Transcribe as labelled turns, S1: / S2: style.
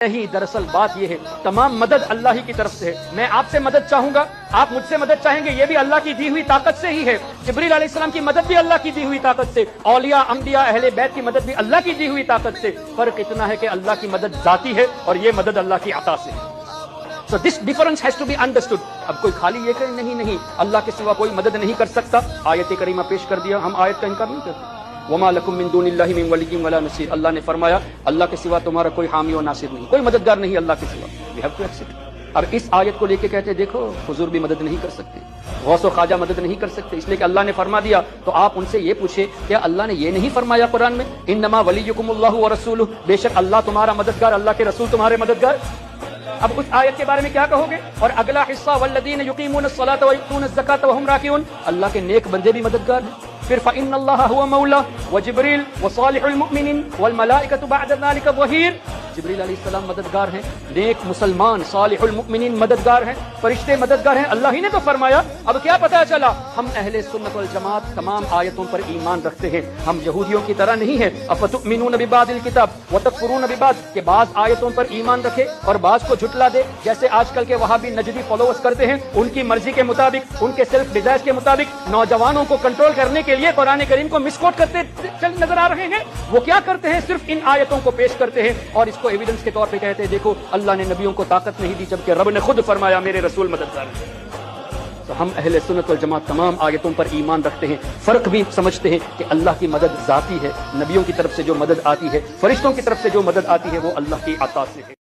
S1: نہیں، دراصل بات یہ ہے تمام مدد اللہ ہی کی طرف سے ہے۔ میں آپ سے مدد چاہوں گا، آپ مجھ سے مدد چاہیں گے، یہ بھی اللہ کی دی ہوئی طاقت سے ہی ہے۔ جبریل علیہ السلام کی مدد بھی اللہ کی دی ہوئی طاقت سے، اولیاء انبیاء اہل بیت کی مدد بھی اللہ کی دی ہوئی طاقت سے۔ فرق اتنا ہے کہ اللہ کی مدد ذاتی ہے اور یہ مدد اللہ کی عطا سے ہے۔ So this difference has to be understood۔ اب کوئی خالی یہ کہ نہیں اللہ کے سوا کوئی مدد نہیں کر سکتا، آیت کریمہ پیش کر دیا، ہم آیت کا انکار نہیں کرتے۔ وما لکم من دون اللہ من ولی ولا نصیر، اللہ نے فرمایا اللہ کے سوا تمہارا کوئی حامی و ناصر نہیں، کوئی مددگار نہیں اللہ کے سوا۔ We have to accept۔ اور اس آیت کو لے کے کہتے دیکھو حضور بھی مدد نہیں کر سکتے، غوث و خواجہ مدد نہیں کر سکتے، اس لیے کہ اللہ نے فرما دیا۔ تو آپ ان سے یہ پوچھے کیا اللہ نے یہ نہیں فرمایا قرآن میں انما ولیکم اللہ ورسولہ، بے شک اللہ تمہارا مددگار، اللہ کے رسول تمہارے مددگار۔ اب اس آیت کے بارے میں کیا کہو گے؟ اور اگلا حصہ والذین یقیمون الصلاۃ ویؤتون الزکاۃ وہم راکعون، اللہ کے نیک بندے بھی مددگار ہیں۔ پھر فإن اللہ هو مولا وجبریل وصالح المؤمنین والملائکۃ بعد ذلک ظہیر، جبریل علیہ السلام مددگار ہیں، نیک مسلمان صالح المؤمنین مددگار ہیں، فرشتے مددگار ہیں، اللہ ہی نے تو فرمایا۔ اب کیا پتہ چلا؟ ہم اہل سنت والجماعت تمام آیتوں پر ایمان رکھتے ہیں، ہم یہودیوں کی طرح نہیں ہیں۔ افتؤمنون ببعض الکتاب وتکفرون ببعض، کہ بعض آیتوں پر ایمان رکھے اور بعض کو جھٹلا دے، جیسے آج کل کے وہابی نجدی فالوورز کرتے ہیں، ان کی مرضی کے مطابق، ان کے سیلف ڈیزائرز کے مطابق نوجوانوں کو کنٹرول کرنے کے لیے قرآن کریم کو مس کوٹ کرتے نظر آ رہے ہیں۔ وہ کیا کرتے ہیں؟ صرف ان آیتوں کو پیش کرتے ہیں اور اس کو ایویڈنس کے طور پہ کہتے ہیں دیکھو اللہ نے نبیوں کو طاقت نہیں دی، جبکہ رب نے خود فرمایا میرے رسول مددگار ہیں۔ تو ہم اہل سنت والجماعت تمام آیتوں پر ایمان رکھتے ہیں، فرق بھی سمجھتے ہیں کہ اللہ کی مدد ذاتی ہے، نبیوں کی طرف سے جو مدد آتی ہے، فرشتوں کی طرف سے جو مدد آتی ہے وہ اللہ کی عطا سے ہے۔